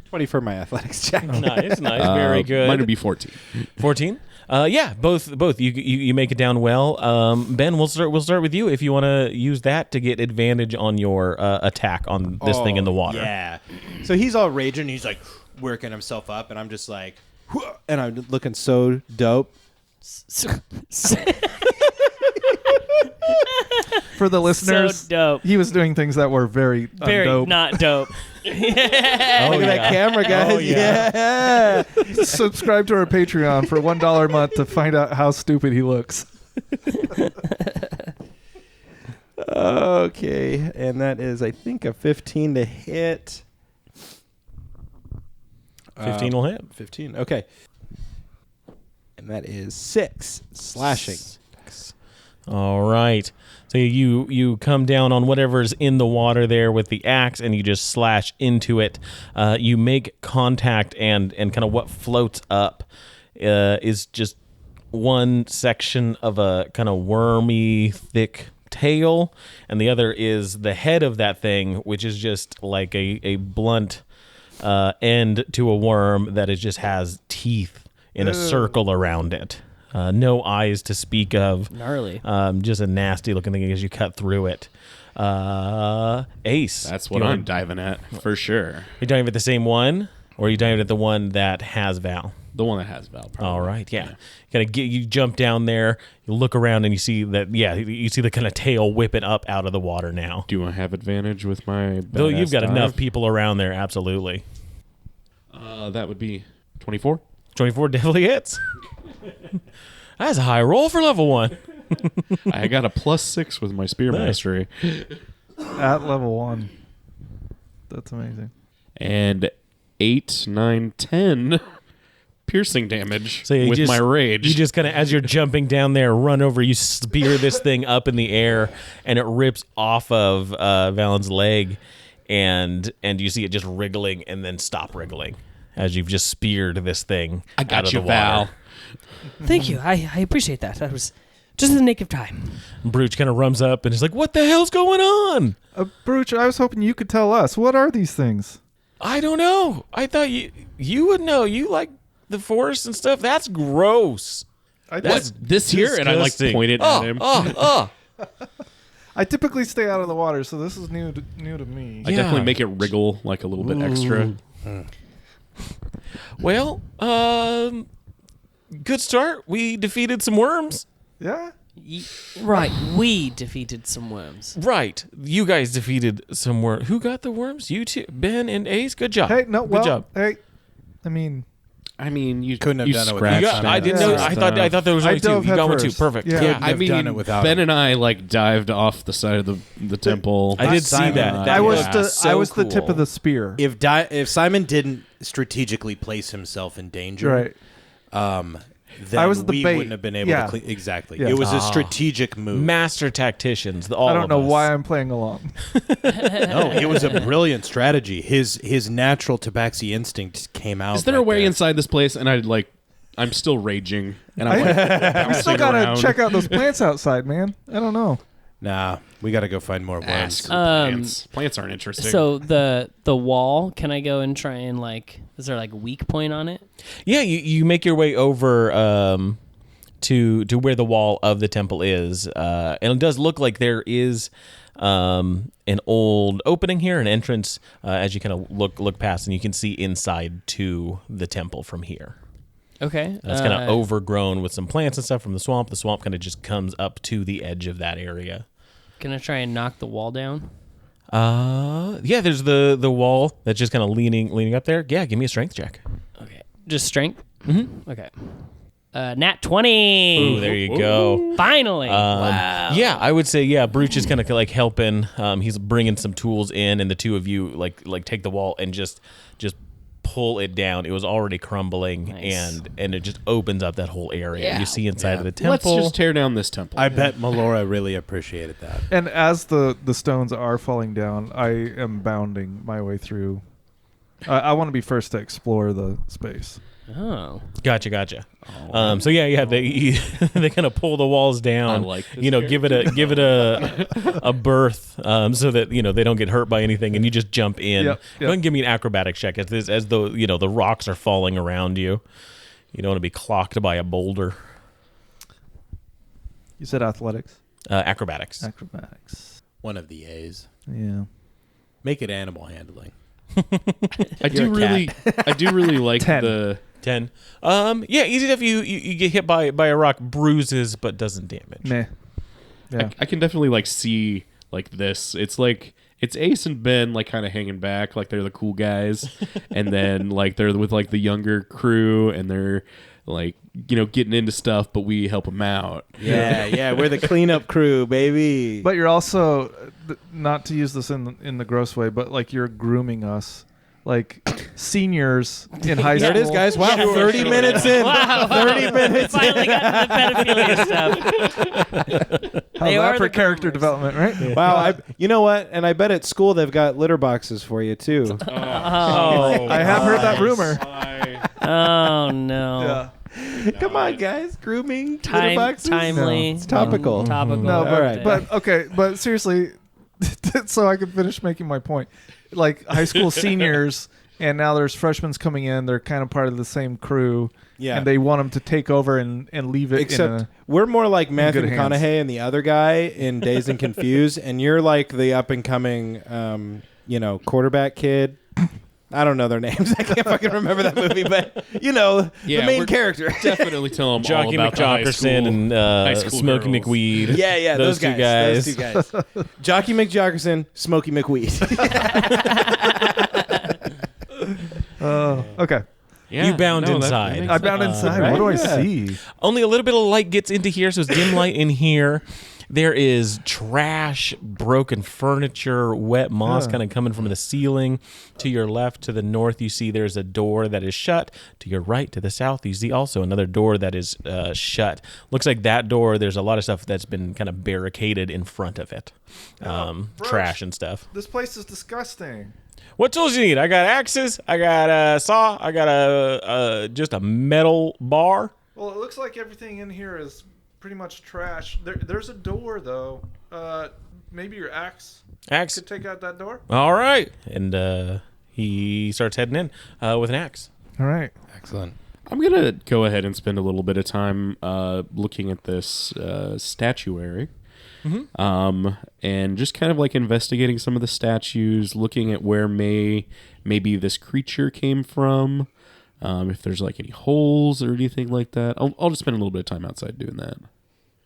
[SPEAKER 4] 20 for my athletics check.
[SPEAKER 2] Nice. Very good.
[SPEAKER 5] Mine would be 14.
[SPEAKER 2] 14. Yeah, both. You make it down well. Ben, we'll start with you if you want to use that to get advantage on your attack on this thing in the water.
[SPEAKER 4] Yeah. So he's all raging. He's like working himself up, and I'm just like, and I'm looking so dope.
[SPEAKER 6] For the listeners,
[SPEAKER 3] So dope.
[SPEAKER 6] he was doing things that were very
[SPEAKER 3] Very
[SPEAKER 6] undope.
[SPEAKER 3] not dope.
[SPEAKER 4] Look at that camera, guys.
[SPEAKER 2] Oh, yeah.
[SPEAKER 4] Yeah.
[SPEAKER 6] Subscribe to our Patreon for $1 a month to find out how stupid he looks.
[SPEAKER 4] Okay. And that is, I think, a 15 to hit.
[SPEAKER 2] 15 will hit.
[SPEAKER 4] 15. Okay. And that is 6 slashing.
[SPEAKER 2] All right. So you come down on whatever's in the water there with the axe, and you just slash into it. You make contact, and kind of what floats up is just one section of a kind of wormy, thick tail, and the other is the head of that thing, which is just like a blunt end to a worm that just has teeth in a circle around it. No eyes to speak of.
[SPEAKER 3] Gnarly.
[SPEAKER 2] Just a nasty looking thing as you cut through it. Ace.
[SPEAKER 5] That's what I'm diving at for sure.
[SPEAKER 2] You're diving at the same one, or are you diving at the one that has Val?
[SPEAKER 5] The one that has Val. Probably.
[SPEAKER 2] All right, yeah. You jump down there, you look around, and you see that, you see the kind of tail whipping up out of the water now.
[SPEAKER 5] Do I have advantage with my
[SPEAKER 2] Though you've got
[SPEAKER 5] dive?
[SPEAKER 2] enough people around there, absolutely.
[SPEAKER 5] That would be 24.
[SPEAKER 2] 24 definitely hits. That's a high roll for level 1.
[SPEAKER 5] I got a +6 with my spear mastery.
[SPEAKER 6] At level 1. That's amazing.
[SPEAKER 5] And 8, 9, 10 piercing damage
[SPEAKER 2] So you
[SPEAKER 5] with
[SPEAKER 2] just-
[SPEAKER 5] my rage.
[SPEAKER 2] You just kind of, as you're jumping down there, run over, you spear this thing up in the air, and it rips off of Valen's leg, and you see it just wriggling and then stop wriggling as you've just speared this thing
[SPEAKER 5] I got
[SPEAKER 2] out of
[SPEAKER 5] you,
[SPEAKER 2] the water.
[SPEAKER 5] Val.
[SPEAKER 3] Thank you. I appreciate that. That was just in the nick of time.
[SPEAKER 2] Brooch kind of runs up and is like, "What the hell's going on?"
[SPEAKER 6] Brooch, I was hoping you could tell us. What are these things?
[SPEAKER 2] I don't know. I thought you would know. You like the forest and stuff. That's gross.
[SPEAKER 5] What's this here? And I like
[SPEAKER 2] disgusting.
[SPEAKER 5] point it at him.
[SPEAKER 6] I typically stay out of the water, so this is new to me.
[SPEAKER 5] I definitely make it wriggle like a little bit extra.
[SPEAKER 2] Well, good start. We defeated some worms.
[SPEAKER 6] Yeah.
[SPEAKER 3] Right, we defeated some worms.
[SPEAKER 2] Right. You guys defeated some worms. Who got the worms? You two. Ben and Ace. Good job.
[SPEAKER 6] Hey, no,
[SPEAKER 2] Good
[SPEAKER 6] well,
[SPEAKER 2] job.
[SPEAKER 6] hey, I mean,
[SPEAKER 5] you
[SPEAKER 4] Couldn't have done it without
[SPEAKER 5] scratched
[SPEAKER 2] You got,
[SPEAKER 5] it.
[SPEAKER 2] I didn't
[SPEAKER 6] Yeah.
[SPEAKER 2] know. I thought there was
[SPEAKER 6] I
[SPEAKER 2] only two.
[SPEAKER 6] dove
[SPEAKER 2] You got
[SPEAKER 6] head
[SPEAKER 2] one too.
[SPEAKER 6] first.
[SPEAKER 2] Perfect.
[SPEAKER 6] Yeah.
[SPEAKER 2] Yeah.
[SPEAKER 5] I
[SPEAKER 4] have done
[SPEAKER 5] mean,
[SPEAKER 4] it without
[SPEAKER 5] Ben
[SPEAKER 4] him.
[SPEAKER 5] and I like dived off the side of the temple.
[SPEAKER 2] I did see
[SPEAKER 4] Simon.
[SPEAKER 2] that. That
[SPEAKER 6] I was
[SPEAKER 2] looked
[SPEAKER 6] the
[SPEAKER 2] so
[SPEAKER 6] the tip
[SPEAKER 2] cool.
[SPEAKER 6] of the spear.
[SPEAKER 4] If Simon didn't strategically place himself in danger,
[SPEAKER 6] Right.
[SPEAKER 4] then
[SPEAKER 6] I was the
[SPEAKER 4] we
[SPEAKER 6] bait.
[SPEAKER 4] wouldn't have been able
[SPEAKER 6] Yeah.
[SPEAKER 4] to clean. Exactly.
[SPEAKER 6] Yeah.
[SPEAKER 4] It was a strategic move.
[SPEAKER 2] Master tacticians. All
[SPEAKER 6] I don't
[SPEAKER 2] of
[SPEAKER 6] know
[SPEAKER 2] us.
[SPEAKER 6] why I'm playing along.
[SPEAKER 4] No, it was a brilliant strategy. His natural tabaxi instinct came out.
[SPEAKER 5] Is there a
[SPEAKER 4] right
[SPEAKER 5] way
[SPEAKER 4] there.
[SPEAKER 5] inside this place? And I'm still raging, and I'm
[SPEAKER 6] I
[SPEAKER 5] bouncing
[SPEAKER 6] still gotta
[SPEAKER 5] around.
[SPEAKER 6] check out those plants outside, man. I don't know.
[SPEAKER 4] Nah, we got to go find more worms.
[SPEAKER 5] Ask plants. Plants aren't interesting.
[SPEAKER 3] So the wall, can I go and try and is there like a weak point on it?
[SPEAKER 2] Yeah, you make your way over to where the wall of the temple is, and it does look like there is an old opening here, an entrance, as you kind of look past, and you can see inside to the temple from here.
[SPEAKER 3] Okay.
[SPEAKER 2] It's kind of overgrown with some plants and stuff from the swamp. The swamp kind of just comes up to the edge of that area.
[SPEAKER 3] Can I try and knock the wall down?
[SPEAKER 2] Yeah, there's the wall that's just kind of leaning up there. Yeah, give me a strength check.
[SPEAKER 3] Okay. Just strength? Mm-hmm. Okay. Nat 20.
[SPEAKER 2] Ooh, there you go.
[SPEAKER 3] Finally.
[SPEAKER 2] Wow. Yeah, I would say Brooch is kind of like helping. He's bringing some tools in, and the two of you like take the wall and just pull it down. It was already crumbling,
[SPEAKER 3] Nice.
[SPEAKER 2] and it just opens up that whole area.
[SPEAKER 3] Yeah.
[SPEAKER 2] You see inside
[SPEAKER 4] Yeah.
[SPEAKER 2] of the
[SPEAKER 5] let's
[SPEAKER 2] temple.
[SPEAKER 5] just tear down this temple.
[SPEAKER 4] I bet Melora really appreciated that.
[SPEAKER 6] And as the stones are falling down, I am bounding my way through. I want to be first to explore the space.
[SPEAKER 3] Oh.
[SPEAKER 2] Gotcha. So they they kind of pull the walls down.
[SPEAKER 5] I like this
[SPEAKER 2] give it a berth, so that they don't get hurt by anything, and you just jump in.
[SPEAKER 6] Yep.
[SPEAKER 2] Go ahead and give me an acrobatics check as though the rocks are falling around you. You don't want to be clocked by a boulder.
[SPEAKER 6] You said athletics?
[SPEAKER 2] Acrobatics.
[SPEAKER 6] Acrobatics.
[SPEAKER 4] One of the A's.
[SPEAKER 6] Yeah.
[SPEAKER 4] Make it animal handling.
[SPEAKER 5] I do really like
[SPEAKER 6] 10.
[SPEAKER 5] the
[SPEAKER 2] 10. Easy enough. You get hit by a rock, bruises, but doesn't damage.
[SPEAKER 6] Meh. Yeah.
[SPEAKER 5] I can definitely see this. It's like it's Ace and Ben kind of hanging back, like they're the cool guys, and then they're with the younger crew, and they're getting into stuff, but we help them out.
[SPEAKER 4] Yeah, we're the cleanup crew, baby.
[SPEAKER 6] But you're also, not to use this in the gross way, but you're grooming us. Seniors in high school.
[SPEAKER 4] There it is, guys. Wow, 30 minutes in.
[SPEAKER 3] Wow.
[SPEAKER 4] 30 minutes in.
[SPEAKER 3] Finally got to the pedophilia stuff.
[SPEAKER 6] How's
[SPEAKER 3] They
[SPEAKER 6] that
[SPEAKER 3] are
[SPEAKER 6] for
[SPEAKER 3] the
[SPEAKER 6] character
[SPEAKER 3] groomers.
[SPEAKER 6] development, right?
[SPEAKER 4] Wow, you know what? And I bet at school they've got litter boxes for you, too.
[SPEAKER 3] Oh,
[SPEAKER 6] I have heard that rumor.
[SPEAKER 3] oh no.
[SPEAKER 6] Yeah.
[SPEAKER 4] Come on, guys. Grooming, litter boxes?
[SPEAKER 3] Timely.
[SPEAKER 4] No, it's topical.
[SPEAKER 3] Topical.
[SPEAKER 6] No,
[SPEAKER 4] All right.
[SPEAKER 6] but seriously, so I can finish making my point. High school seniors, and now there's freshmen coming in. They're kind of part of the same crew.
[SPEAKER 4] Yeah.
[SPEAKER 6] And they want them to take over and leave it.
[SPEAKER 4] Except we're more like Matthew
[SPEAKER 6] good hands.
[SPEAKER 4] McConaughey and the other guy in Dazed and Confused, and you're like the up and coming, quarterback kid. I don't know their names. I can't fucking remember that movie, but the main
[SPEAKER 5] we're
[SPEAKER 4] character.
[SPEAKER 5] Definitely tell them all
[SPEAKER 2] Jockey
[SPEAKER 5] about the high
[SPEAKER 2] McJockerson
[SPEAKER 5] school-
[SPEAKER 2] and
[SPEAKER 5] high school
[SPEAKER 2] Smokey
[SPEAKER 5] girls.
[SPEAKER 2] McWeed.
[SPEAKER 4] Yeah,
[SPEAKER 2] those two guys.
[SPEAKER 4] Those two guys. Jockey McJockerson, Smokey McWeed.
[SPEAKER 6] Okay.
[SPEAKER 5] Yeah,
[SPEAKER 2] You bound
[SPEAKER 5] no, that
[SPEAKER 2] inside.
[SPEAKER 5] makes
[SPEAKER 6] I bound inside.
[SPEAKER 4] right?
[SPEAKER 6] What do I
[SPEAKER 4] Yeah.
[SPEAKER 6] see?
[SPEAKER 2] Only a little bit of light gets into here, so it's dim light in here. There is trash, broken furniture, wet moss
[SPEAKER 6] Huh.
[SPEAKER 2] kind of coming from the ceiling. To your left, to the north, you see there's a door that is shut. To your right, to the south, you see also another door that is shut. Looks like that door, there's a lot of stuff that's been kind of barricaded in front of it.
[SPEAKER 6] gross.
[SPEAKER 2] Trash and stuff.
[SPEAKER 6] This place is disgusting.
[SPEAKER 2] What tools you need? I got axes. I got a saw. I got just a metal bar.
[SPEAKER 6] Well, it looks like everything in here is pretty much trash. There's a door, though. Maybe your axe
[SPEAKER 2] Axe.
[SPEAKER 6] could take out that door?
[SPEAKER 2] All right. And he starts heading in with an axe.
[SPEAKER 6] All right.
[SPEAKER 4] Excellent.
[SPEAKER 5] I'm going to go ahead and spend a little bit of time looking at this statuary. And just kind of like investigating some of the statues, looking at where maybe this creature came from, if there's like any holes or anything like that. I'll just spend a little bit of time outside doing that.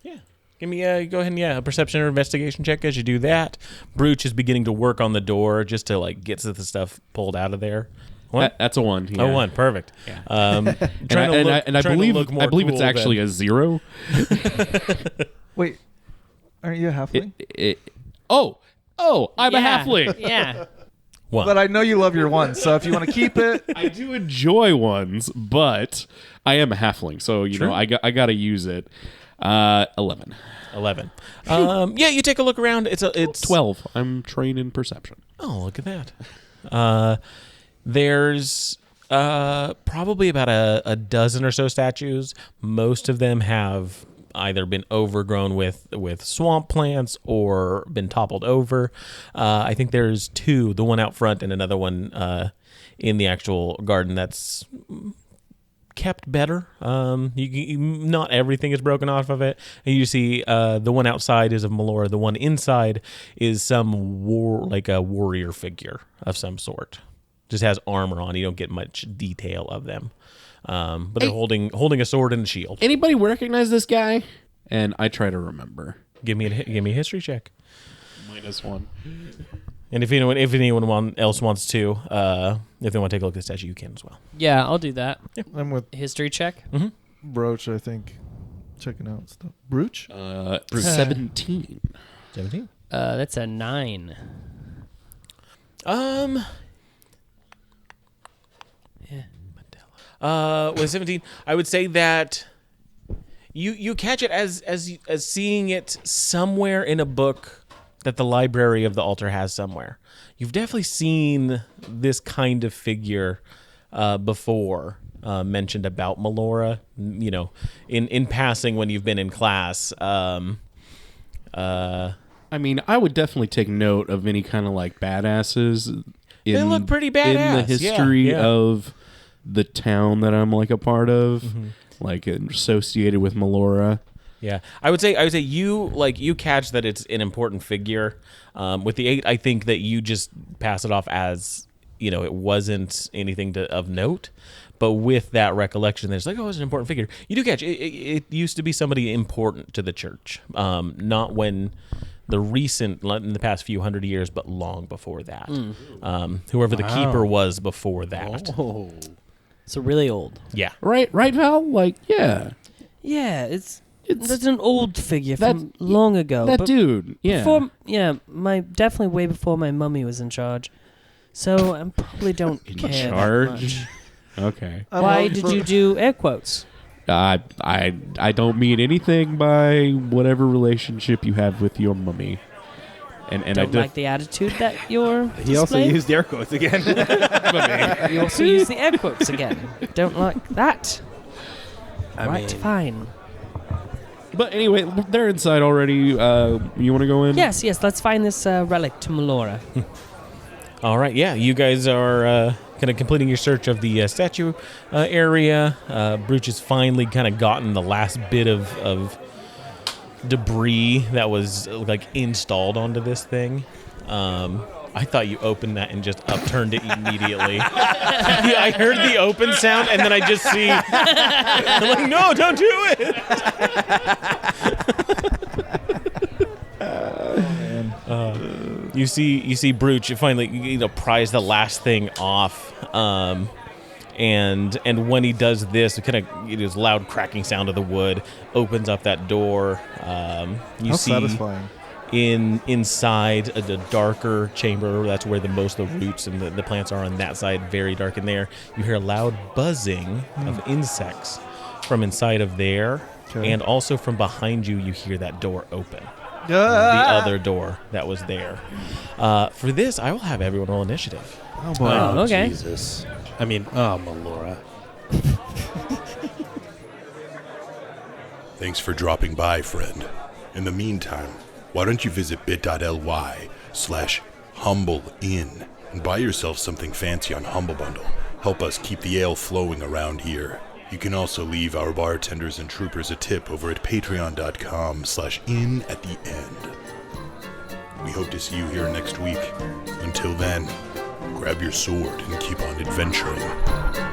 [SPEAKER 2] Yeah. Give me go ahead and a perception or investigation check as you do that. Brooch is beginning to work on the door just to like get the stuff pulled out of there.
[SPEAKER 5] That's a 1. Yeah.
[SPEAKER 2] Oh, 1, perfect.
[SPEAKER 5] Yeah.
[SPEAKER 2] I
[SPEAKER 5] believe it's actually a 0.
[SPEAKER 6] Wait, aren't you a halfling?
[SPEAKER 5] I'm a halfling.
[SPEAKER 3] Yeah.
[SPEAKER 2] 1.
[SPEAKER 6] But I know you love your ones, so if you want to keep it,
[SPEAKER 5] I do enjoy ones, but I am a halfling, so you know I got to use it. 11.
[SPEAKER 2] 11. You take a look around. It's
[SPEAKER 5] 12. I'm trained in perception.
[SPEAKER 2] Oh, look at that. There's probably about a dozen or so statues. Most of them have either been overgrown with swamp plants or been toppled over. I think there's 2, the one out front and another one in the actual garden that's kept better. Not everything is broken off of it. And you see the one outside is of Melora. The one inside is some a warrior figure of some sort. Just has armor on. You don't get much detail of them. But they're holding a sword and a shield.
[SPEAKER 5] Anybody recognize this guy? And I try to remember.
[SPEAKER 2] Give me a history check.
[SPEAKER 5] -1.
[SPEAKER 2] And if anyone else wants to, if they want to take a look at the statue, you can as well.
[SPEAKER 3] Yeah, I'll do that.
[SPEAKER 6] I'm with
[SPEAKER 3] History check.
[SPEAKER 6] Brooch, I think. Checking out stuff. Brooch?
[SPEAKER 5] 17.
[SPEAKER 2] 17.
[SPEAKER 3] That's a 9.
[SPEAKER 2] With 17, I would say that you catch it as seeing it somewhere in a book that the library of the altar has somewhere. You've definitely seen this kind of figure before, mentioned about Melora, in passing when you've been in class.
[SPEAKER 5] I mean, I would definitely take note of any kind of like badasses.
[SPEAKER 2] They look pretty badass.
[SPEAKER 5] In the history
[SPEAKER 2] Yeah.
[SPEAKER 5] of the town that I'm like a part of, like associated with Melora.
[SPEAKER 2] Yeah, I would say you catch that it's an important figure. With the 8, I think that you just pass it off as it wasn't anything of note. But with that recollection, there's it's an important figure. You do catch it used to be somebody important to the church. Not when in the past few hundred years, but long before that. Whoever the keeper was before that.
[SPEAKER 4] Oh.
[SPEAKER 3] So really old.
[SPEAKER 2] Yeah.
[SPEAKER 5] Right, Val? Like, yeah.
[SPEAKER 3] Yeah, that's an old figure from long ago.
[SPEAKER 5] That
[SPEAKER 3] but
[SPEAKER 5] dude, yeah.
[SPEAKER 3] Definitely way before my mummy was in charge. So I probably don't care that much.
[SPEAKER 5] Okay.
[SPEAKER 3] Why did you do air quotes?
[SPEAKER 5] I don't mean anything by whatever relationship you have with your mummy. And
[SPEAKER 3] Don't
[SPEAKER 5] I
[SPEAKER 3] like the attitude that you're
[SPEAKER 4] He also
[SPEAKER 3] displaying?
[SPEAKER 4] used air quotes again.
[SPEAKER 3] You also use the air quotes again. Don't like that.
[SPEAKER 4] I mean,
[SPEAKER 3] Fine.
[SPEAKER 5] But anyway, they're inside already. You want to go in?
[SPEAKER 3] Yes, let's find this relic to Melora.
[SPEAKER 2] All right. Yeah, you guys are kind of completing your search of the statue area. Brooch has finally kind of gotten the last bit of debris that was installed onto this thing. I thought you opened that and just upturned it immediately. I heard the open sound and then I just see. I'm like, no, don't do it. You see Brooch finally pries the last thing off. And when he does this, it kind of this loud cracking sound of the wood opens up that door. You
[SPEAKER 6] How
[SPEAKER 2] see
[SPEAKER 6] satisfying.
[SPEAKER 2] inside a darker chamber. That's where the most of the roots and the plants are on that side. Very dark in there. You hear a loud buzzing of insects from inside of there, and also from behind you. You hear that door open. The other door that was there. For this, I will have everyone roll initiative.
[SPEAKER 6] Oh boy.
[SPEAKER 3] Oh, okay.
[SPEAKER 4] Jesus. I mean, Melora.
[SPEAKER 1] Thanks for dropping by, friend. In the meantime, why don't you visit bit.ly/humbleinn and buy yourself something fancy on Humble Bundle. Help us keep the ale flowing around here. You can also leave our bartenders and troopers a tip over at patreon.com/in@the-end. We hope to see you here next week. Until then, grab your sword and keep on adventuring.